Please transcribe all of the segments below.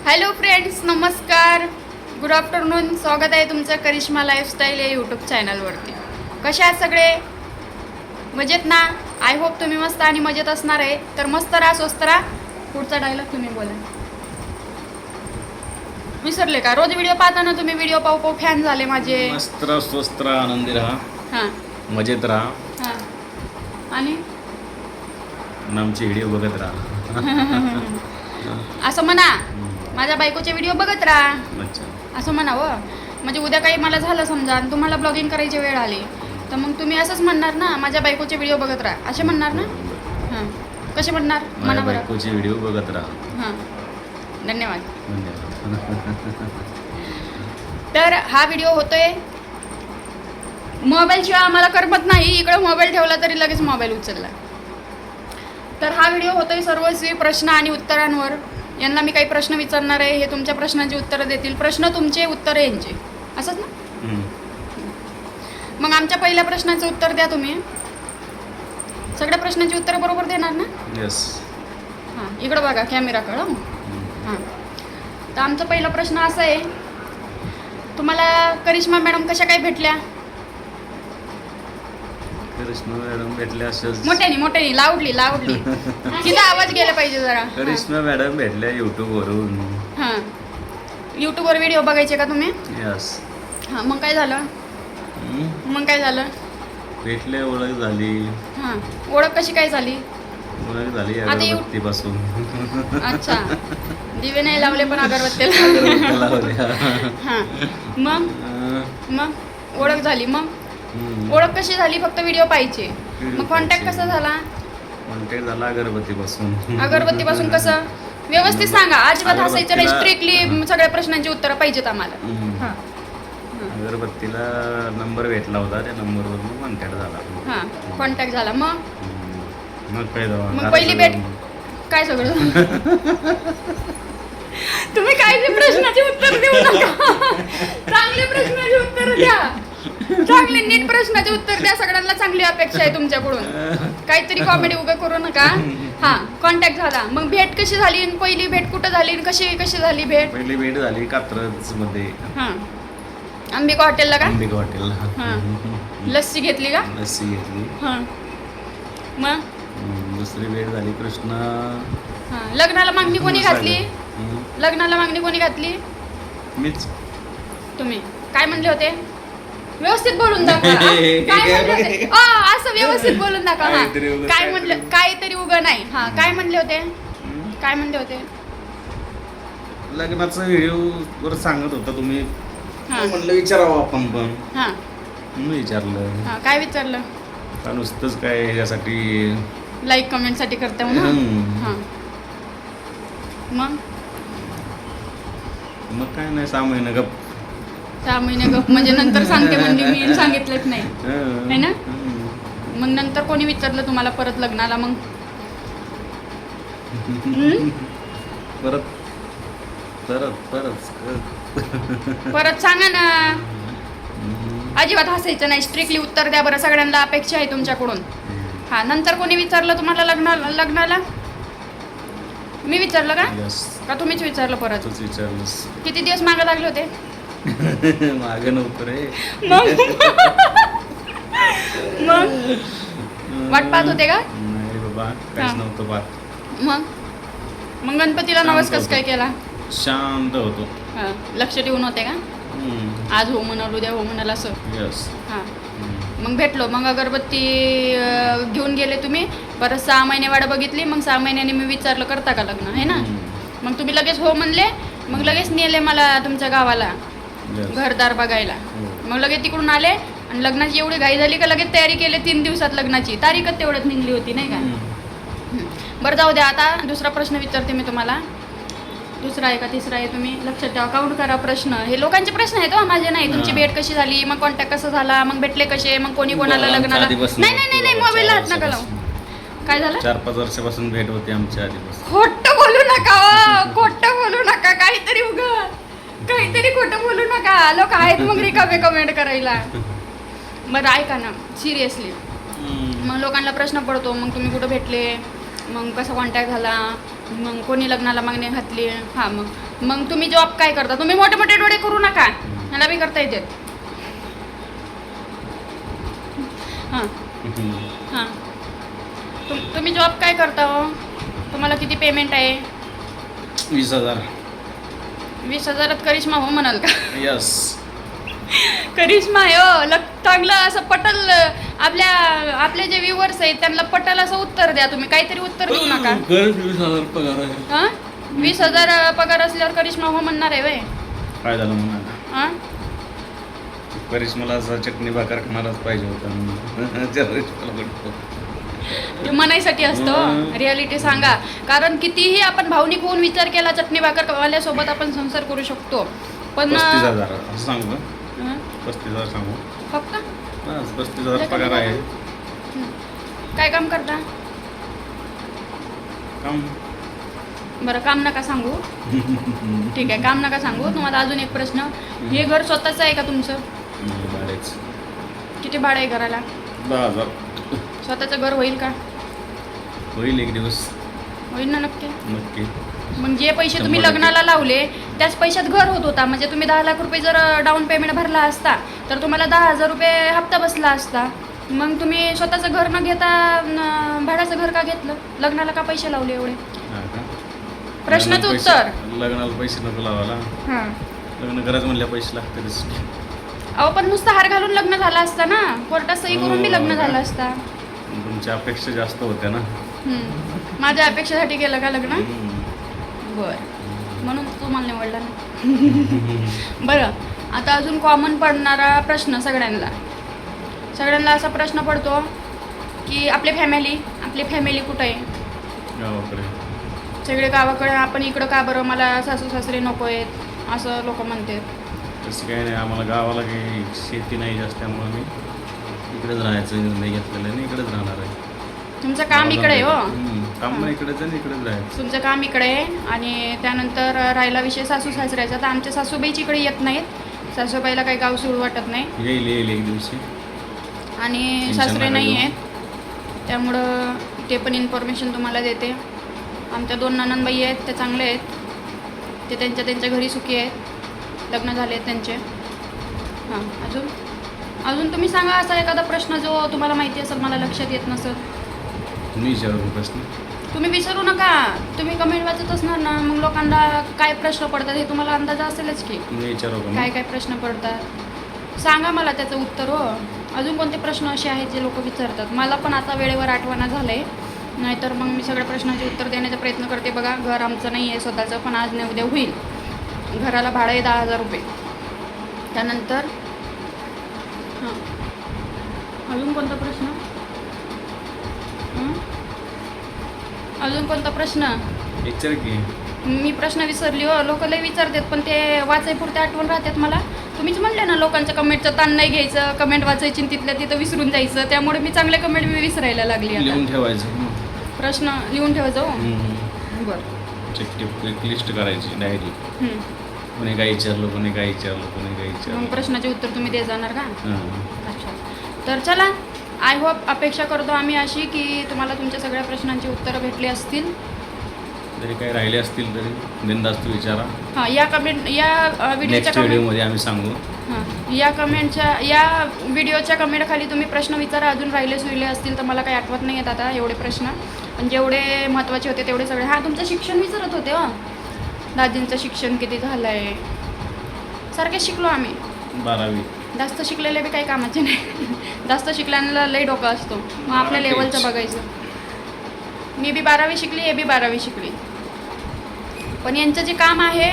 Hello friends, नमस्कार, good afternoon. स्वागत आहे तुमचं करिश्मा लाईफस्टाईल या यूट्यूब चॅनलवरती. कसे आहात सगळे? मजेत ना? आय होप तुम्ही मस्त आणि मजेत असणार आहे. तर मस्त राहा, स्वस्त राहा. पुढचा डायलॉग तुम्ही बोला. विसरले का? रोज व्हिडिओ पाहताना तुम्ही व्हिडिओ पाहू पाहू फॅन झाले माझे. मस्त राहा, स्वस्त राहा, आनंदी राहा, हां मजेत राहा हां. आणि आमचे व्हिडिओ बघत राहा. असं म्हणा, माझ्या बायकोचे व्हिडिओ बघत राहा अच्छा. असं म्हणावं. म्हणजे उद्या काही मला झालं समजा आणि तुम्हाला ब्लॉगिंग करायची वेळ आली तर मग तुम्ही असंच म्हणणार ना, माझ्या बायकोचे व्हिडिओ बघत राहा असे म्हणणार ना. हां, कसे म्हणणार म्हणा माझ्या बरं. बायकोचे व्हिडिओ बघत राहा. हां, धन्यवाद. धन्यवाद. तर हा व्हिडिओ होतोय मोबाईलशिवाय आम्हाला करमत नाही. इकडं मोबाईल ठेवला तरी लगेच मोबाईल उचलला. तर हा व्हिडिओ होतोय सर्वस्वी प्रश्न आणि उत्तरांवर. यांना मी काही प्रश्न विचारणार आहे, हे तुमच्या प्रश्नांची उत्तरं देतील. प्रश्न तुमचे, उत्तरं यांचे, असंच ना. मग आमच्या पहिल्या प्रश्नाचं उत्तर द्या तुम्ही. सगळ्या प्रश्नांची उत्तरं बरोबर देणार ना? येस. हां, इकडं बघा कॅमेराकडं. हां, तर आमचा पहिला प्रश्न असा आहे, तुम्हाला करिश्मा मॅडम कशा काय भेटल्या? करिश्मा मॅडम भेटल्या असंच. मोठ्यानी लाऊडली तिचा आवाज गेला पाहिजे जरा. करिश्मा मॅडम भेटल्या युट्यूबवरून. हां, यूट्यूबवर व्हिडिओ बघायचे का तुम्ही? यस. हां, मग काय झालं? भेटले, ओळख झाली. हां, ओळख कशी काय झाली? ओळख झाली आता अगरबत्तीपासून. अच्छा, दिवे नाही लावले पण अगरबत्तीला लावल्या. हां, मग ओळख झाली. मग ओळख कशी झाली? फक्त व्हिडिओ पाहिजे. मग कॉन्टॅक्ट कसा झाला? कॉन्टॅक्ट झाला अगरबत्तीपासून. अगरबत्तीपासून कसं? व्यवस्थित सांगा, अजिबात हसायचं नाही. स्ट्रिक्टली सगळ्या प्रश्नांची उत्तरं पाहिजेत आम्हाला. हां अगरबत्तीला नंबर भेटला होता, त्या नंबरवरून कॉन्टॅक्ट झाला. हां, कॉन्टॅक्ट झाला. मग काय झालं? मग पहिली भेट काय सगळं? तुम्ही काय ते प्रश्नाचे उत्तर देऊ नका. चांगले प्रश्नाचे उत्तर द्या. चांगले नीट प्रश्नाचे उत्तर द्या. सगळ्यांना चांगली अपेक्षा आहे तुमच्याकडून. काहीतरी कॉमेडी उभं करू नका. हां, कॉन्टॅक्ट झाला. मग भेट कशी झाली? पहिली भेट कुठं झाली? कशी झाली भेट? पहिली भेट झाली कात्रज मध्ये. हां, अंबिका हॉटेलला का? अंबिका हॉटेलला. हां, लस्सी घेतली का? लस्सी घेतली. हां, मग दुसरी भेट झाली कृष्णा. हां, लग्नाला मागणी कोणी घातली? लग्नाला मागणी कोणी घातली? मीच. तुम्ही काय म्हणले होते? व्यवस्थित बोलून दाखवा. काय म्हणले होते? असं व्यवस्थित बोलून दाखवा. हां, काय म्हणलं? काहीतरी उगा नाही. हां, काय म्हणले होते? लग्नाचा व्हिडिओ वर सांगत होता तुम्ही. हां म्हणलं विचारावं आपण पण. हां मी विचारलं. हां, काय विचारलं? का नुसतंच काय ह्याच्यासाठी लाईक कमेंटसाठी करता म्हणून. हां, मग काय नाही, 6 महिने गप. 6 महिने गप म्हणजे नंतर सांगते म्हणजे मी सांगितलंच नाही है ना. मग नंतर कोणी विचारलं तुम्हाला परत लग्नाला? मग परत सांगा ना. अजिबात हसायचं नाही. स्ट्रिक्टली उत्तर द्या बरं. सगळ्यांना अपेक्षा आहे तुमच्याकडून. हां, नंतर कोणी विचारलं तुम्हाला लग्नाला? मी विचारलं का तुम्हीच विचारलं? परत तूच विचारलंस. किती दिवस मागं लागले होते? मागं नव्हतं रे. मग वाट पाहत होते का? नाही बाबा, काहीच नव्हतं पाहत. मग गणपतीला नवस कसं काय केला? शांत होतो. हां, लक्ष ठेवून होते का? आज हो म्हणाल, उद्या हो म्हणाल असं. यस. हां, मग भेटलो. मग अगरबत्ती घेऊन गेले तुम्ही. परत 6 महिने वाट बघितली. मग 6 महिन्याने मी विचारलं करता का लग्न, आहे ना. मग तुम्ही लगेच हो म्हणले. मग लगेच नेले मला तुमच्या गावाला घरदार बघायला. मग लगेच तिकडून आले आणि लग्नाची एवढी घाई झाली का लगेच तयारी केली. 3 दिवसात लग्नाची तारीखच तेवढ्यात निघली होती, नाही का. बरं, जाऊ द्या. आता दुसरा प्रश्न विचारते मी तुम्हाला. दुसरा आहे का तिसरा आहे? तुम्ही लक्षात ठेवा, काउंट करा प्रश्न. हे लोकांचे प्रश्न आहेत, माझे नाही. तुमची भेट कशी झाली? मग कॉन्टॅक्ट कसा झाला? मग भेटले कसे? मग कोणी कोणाला लग्नाला? नाही, मोबाईलला हात नका लावू. काय झालं? 4-5 वर्षापासून भेट होती आमच्या आधीपासून. खोटं बोलू नका. खोटं बोलू नका. काहीतरी खोटं बोलू नका. लोक आहेत मग रिकामे कमेंट करायला. बरं ऐका ना, सिरियसली. मग लोकांना प्रश्न पडतो, मग तुम्ही कुठं भेटले? मग कसा कॉन्टॅक्ट झाला? मग कोणी लग्नाला मागणी घातली. हां, मग तुम्ही जॉब काय करता? तुम्ही मोठे मोठे डोळे करू नका, ह्याला बी करता येते. हां हां, तुम्ही जॉब काय करता हो? तुम्हाला किती पेमेंट आहे? 20,000. 20,000 करिश्मा हो म्हणाल का? यस. करिश्मा आहे हो. चांगलं असं पटल, आपले जे व्ह्युअर्स आहेत त्यांना पटल असं उत्तर द्या. तुम्ही काहीतरी उत्तर देऊ नका. 20,000 पगार आहे. हां, 20,000 पगार असल्यावर करिश्मा हो म्हणणार आहे वय? काय झालं म्हणा, हां, करिश्माला असा चटणी भाकर खाणारच पाहिजे होता. ते म्हणायसाठी असतं. रियालिटी सांगा, कारण कितीही आपण भावनिक होऊन विचार केला चटणी भाकर वाल्यासोबत आपण संसार करू शकतो, पण 35,000 असं सांगू का? हं? 35,000 सांगू. फक्त 35,000 पगार आहे. काय काम करता? काम बरं, काम नका सांगू. ठीक आहे, काम नका सांगू. तुम्हाला अजून एक प्रश्न, हे घर स्वतःचं आहे का तुमचं? भाडेच. किती भाडं आहे घराला? 10,000 स्वतःचं घर होईल का? होईल एक दिवस होईल ना? नक्की. नक्की. मग जे पैसे तुम्ही 100% लग्नाला लावले त्याच पैशात घर होत होता. म्हणजे तुम्ही 10 लाख रुपये जर डाऊन पेमेंट भरला असता तर तुम्हाला 10,000 रुपये हप्ता बसला असता. मग तुम्ही स्वतःचं घर न घेता भाड्याचं घर का घेतलं? लग्नाला का पैसे लावले एवढे? हा का? प्रश्नाचं लग्नाला उत्तर. पैसे- लग्नाला पैसे नको लावायला. हां, लग्न करायचं म्हणल्या पैसे लागतातच. अहो पण नुसतं हार घालून लग्न झालं असतं ना, कोर्टात सही करून बी लग्न झालं असता. तुमच्या अपेक्षा जास्त होत्या ना. माझ्या अपेक्षेसाठी केलं का लग्न? बरं, म्हणून तुम्हाला निवडला ना. बरं, आता अजून कॉमन पडणारा प्रश्न सगळ्यांना असा प्रश्न पडतो की आपली फॅमिली कुठं आहे? गावाकडे. सगळे गावाकडे, आपण इकडं का बरं? मला सासू सासरे नको आहेत असं लोक म्हणतात. तसं काही नाही, आम्हाला गावाला काही शेती नाही जास्त, त्यामुळे मी इकडेच राहायचं निर्णय घेतलेला आहे आणि इकडेच राहणार आहे. तुमचं काम इकडे आहे हो. काम पण इकडेच आहे आणि इकडेच राहायचं. तुमचं काम इकडे आहे आणि त्यानंतर राहिला विषय सासू सासऱ्याचा. तर आमच्या सासूबाईची इकडे येत नाहीत. सासूबाईला काही गाव सोडू वाटत नाही येईल एक दिवशी. आणि टेन्शन सासरे नका नाही घेऊ. आहेत, त्यामुळं ते पण इन्फॉर्मेशन तुम्हाला देते. आमच्या 2 नणंदबाई आहेत, ते चांगले आहेत. ते त्यांच्या घरी सुखी आहेत, लग्न झाले आहेत त्यांचे. हां, अजून तुम्ही सांगा असा एखादा प्रश्न जो तुम्हाला माहिती असेल, मला लक्षात येत नसेल. मी विचारू प्रश्न. तुम्ही विचारू नका, तुम्ही कमेंट वाचत असणार ना, मग लोकांना काय प्रश्न पडतात हे तुम्हाला अंदाज असेलच की. मी विचारू का? काय प्रश्न पडतात सांगा मला त्याचं उत्तर हो. अजून कोणते प्रश्न असे आहेत जे लोक विचारतात? मला पण आता वेळेवर आठवणा झालं आहे, नाहीतर मग मी सगळ्या प्रश्नाचे उत्तर देण्याचा प्रयत्न करते. बघा, घर आमचं नाही आहे स्वतःचं, पण आज नाही उद्या होईल. घराला भाडं आहे 10,000 रुपये. त्यानंतर हां, अजून कोणता प्रश्न? अजून कोणता प्रश्न? विचार की. मी प्रश्न विसरली हो. लोक लय विचारतात, पण ते वाचायपुरते आठवण राहतात मला. तुम्हीच म्हणले ना, लोकांच्या कमेंटचं ताण नाही घ्यायचं, कमेंट वाचायची आणि तिथल्या तिथं विसरून जायचं. त्यामुळे मी चांगले कमेंट मी विसरायला लागली. आता लिहून ठेवायचं. प्रश्न लिहून ठेवायचं हो. बरं, एक लिस्ट करायची डायरी. कोणी काय विचारलं, कोणी काय विचारलं. मग प्रश्नाचे उत्तर तुम्ही दे जाणार का? हां. अच्छा, तर चला, आय होप, अपेक्षा करतो आम्ही अशी की तुम्हाला तुमच्या सगळ्या प्रश्नांची उत्तरं भेटली असतील. जरी काही राहिले असतील तरी बिनधास्त विचारा. हां, या व्हिडिओच्या नेक्स्ट व्हिडिओमध्ये आम्ही सांगू. हां, या व्हिडिओच्या कमेंट खाली तुम्ही प्रश्न विचारा. अजून राहिले असतील तर मला काही आठवत नाही आहेत आता एवढे प्रश्न, पण जेवढे महत्त्वाचे होते तेवढे सगळे. हां, तुमचं शिक्षण विचारत होते हो. दादींचं शिक्षण किती झालं आहे? सारखे शिकलो आम्ही. 12वी. जास्त शिकलेले बी काही कामाचे नाही. जास्त शिकल्यानं लई डोकं असतो, मग आपल्या लेवलचं बघायचं. मी बी 12वी शिकली, हे बी 12वी शिकली, पण यांचं जे काम आहे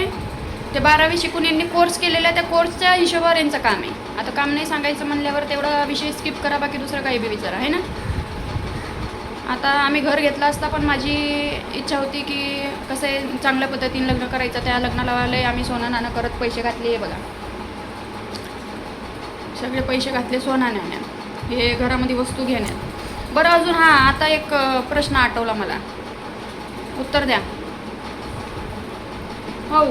ते 12वी शिकून यांनी कोर्स केलेला, त्या कोर्सच्या हिशोबावर यांचं काम आहे. आता काम नाही सांगायचं म्हणल्यावर तेवढा विषय स्किप करा, बाकी दुसरं काही बी विचारा, आहे ना. आता आम्ही घर घेतलं असता, पण माझी इच्छा होती की कसं आहे, चांगल्या पद्धतीने लग्न करायचं. त्या लग्नाला वाले आम्ही सोनं नाणं करत पैसे घातले. हे बघा, सगळे पैसे घातले सोना नाण्यात, हे घरामध्ये वस्तू घेण्यात. बरं, अजून हां, आता एक प्रश्न आठवला मला, उत्तर द्या. हो,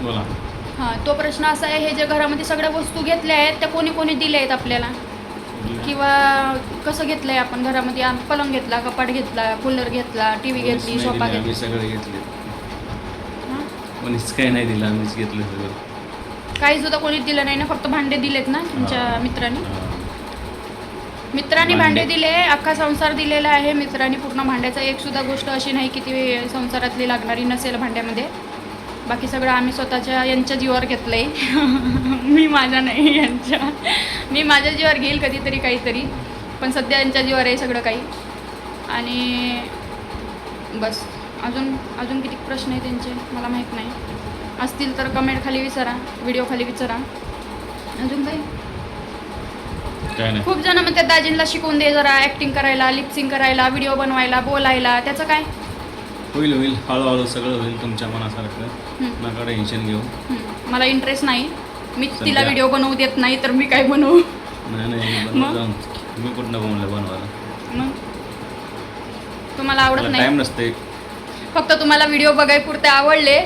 बोला. हां, तो प्रश्न असा आहे, हे जे घरामध्ये सगळ्या वस्तू घेतल्या आहेत त्या कोणी दिल्या आहेत आपल्याला? किंवा कसं घेतलंय आपण घरामध्ये पलंग घेतला, कपाट घेतला, कूलर घेतला, टीव्ही घेतली, कोणीच नाही सोफा दिले, आम्ही घेतला. सगळे घेतले. हां? कोणीच काही नाही दिलं, आम्हीच घेतलं सगळं. काही सुद्धा कोणीच दिलं नाही ना, फक्त भांडे दिलेत ना तुमच्या हा. मित्रांनी. हा. मित्रांनी भांडे भांडे. दिले, अख्खा संसार दिलेला आहे मित्रांनी पूर्ण भांड्याचा. एक सुद्धा गोष्ट अशी नाही की ती संसारातली लागणारी नसेल भांड्यामध्ये. बाकी सगळं आम्ही स्वतःच्या यांच्या जीवावर घेतलंय. मी माझ्या नाही, यांच्या. मी माझ्या जीवावर घेईल कधीतरी काहीतरी, पण सध्या यांच्या जीवावर आहे सगळं काही. आणि बस. अजून किती प्रश्न आहे त्यांचे मला माहीत नाही. असतील तर कमेंट खाली विचारा, व्हिडिओ खाली विचारा. अजून काही काय नाही. खूप जण म्हणतात दाजींना शिकवून दे जरा ॲक्टिंग करायला, लिपसिंग करायला, व्हिडिओ बनवायला, बोलायला. त्याचं काय? होईल हळूहळू सगळं होईल तुमच्या मनासारखं. हम्म. नका टेन्शन घेऊ. मला इंटरेस्ट नाही. मी तिला सध्या- व्हिडिओ बनवू देत नाही, तर मी काय बनवू? नाही मग? जाऊन तुम्ही कुठनं बनवायला. मग तुम्हाला आवडत नाही? टाइम नसते. फक्त तुम्हाला व्हिडिओ बघायपुरते आवडले,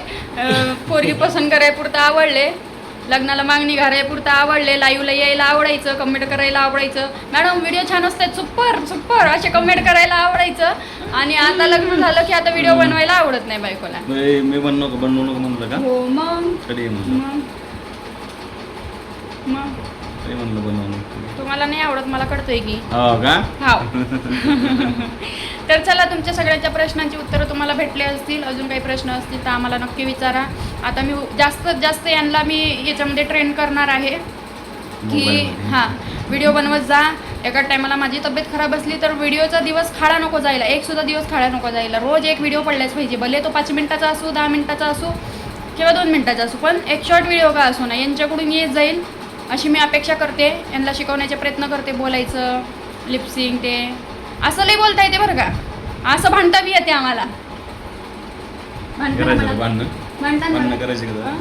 पोरगी पसंत करायपुरतं आवडले, लग्नाला मागणी घालायपुरतं आवडले, लाईव्हला यायला आवडायचं, कमेंट करायला आवडायचं, मॅडम व्हिडिओ छान असतात, सुपर सुपर असे कमेंट करायला आवडायचं. आणि आता लग्न झालं की आता व्हिडिओ बनवायला आवडत नाही बायकोला. मी बनवू नको म्हणलं का? हो मग. कधी म्हणलं? मग कधी म्हणलं बनवू नको? तुम्हाला नाही आवडत मला कळतंय की. हो का? हा. तर चला, तुमच्या सगळ्यांच्या प्रश्नांची उत्तरं तुम्हाला भेटले असतील. अजून काही प्रश्न असतील तर आम्हाला नक्की विचारा. आता मी जास्तीत जास्त यांना मी याच्यामध्ये ट्रेन करणार आहे की मोबाईलमध्ये. हां, व्हिडिओ बनवत जा. एका टायमाला माझी तब्येत खराब असली तर व्हिडिओचा दिवस खाडा नको जायला, एक सुद्धा दिवस खाडा नको जायला. रोज एक व्हिडिओ पडलाच पाहिजे. भले तो 5 मिनिटाचा असो, 10 मिनिटाचा असो किंवा 2 मिनिटाचा असो, पण एक शॉर्ट व्हिडिओ का असो ना, यांच्याकडून येत जाईल अशी मी अपेक्षा करते. यांना शिकवण्याचे प्रयत्न करते, बोलायचं, लिपसिंग ते असं लई बोलता येते बरं का. असं भांडता बी येते आम्हाला. करायचं का भांडणं? म्हणताना भांडणं करायचे का?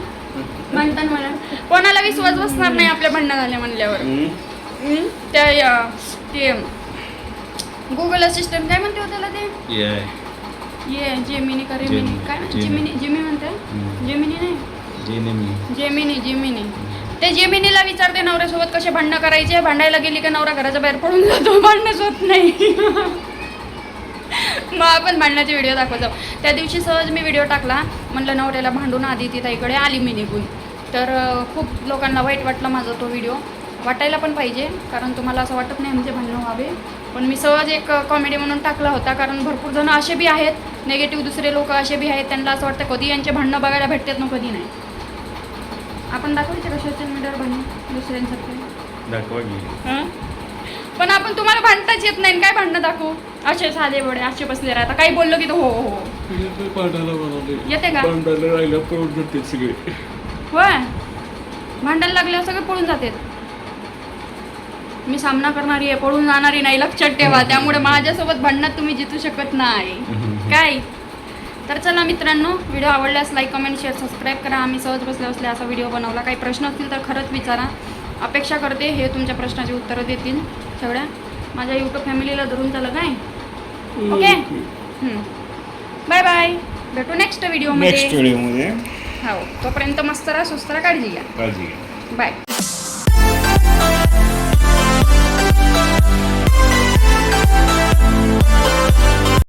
म्हणताना मला कोणाला विश्वास बसणार नाही आपल्या भांडणं झाले म्हणल्यावर. ते गुगल असिस्टंट काय म्हणते हो त्याला, ते ये जेमिनी का रेमिनी काय जिमी म्हणते. जेमिनी नाही, जेमिनी. ते जेमिनीला विचारते नवऱ्यासोबत कसे भांडणं करायचे. भांडायला गेली का नवरा घराच्या बाहेर पडून जातो, भांडणच होत नाही. मग आपण भांडणाचे व्हिडिओ दाखवतो. त्या दिवशी सहज मी व्हिडिओ टाकला, म्हणलं नवऱ्याला भांडून आधी ती ताईकडे आली मी निघून. तर खूप लोकांना वाईट वाटलं माझा तो व्हिडिओ. वाटायला पण पाहिजे, कारण तुम्हाला असं वाटत नाही म्हणजे भांडणं व्हावे. पण मी सहज एक कॉमेडी म्हणून टाकला होता, कारण भरपूर जण असे बी आहेत, नेगेटिव्ह दुसरे लोक असे बी आहेत, त्यांना असं वाटतं कधी यांचे भांडणं बघायला भेटतात ना, कधी नाही. आपण दाखवायचे का सोशल मीडियावर भांडणं दुसऱ्यांसारखे? दाखवा की. पण आपण तुम्हाला भांडताच येत नाही, काय भांडणं दाखवू? असे साधे बडे असे बसले राहता, काही बोललो की तो हो हो येते का? होय, भांडायला लागल्यावर सगळे पळून जातात. मी सामना करणारी आहे, पळून जाणारी नाही, लक्षात ठेवा. त्यामुळे माझ्यासोबत भांडणात तुम्ही जितू शकत नाही काय. तर चला मित्रांनो, व्हिडिओ आवडल्यास लाईक, कमेंट, शेअर, सबस्क्राईब करा. आम्ही सहज बसल्या बसल्या असा व्हिडिओ बनवला. काही प्रश्न असतील तर खरंच विचारा. अपेक्षा करते हे तुमच्या प्रश्नाची उत्तरं देतील सगळ्या. माझ्या यूट्यूब फॅमिलीला धरून चला काय. Okay, bye bye. भेटू नेक्स्ट व्हिडिओमध्ये. व्हिडिओमध्ये. हो, तोपर्यंत मस्त राहा, सुस्त राहा, काळजी घ्या. काळजी घ्या. बाय.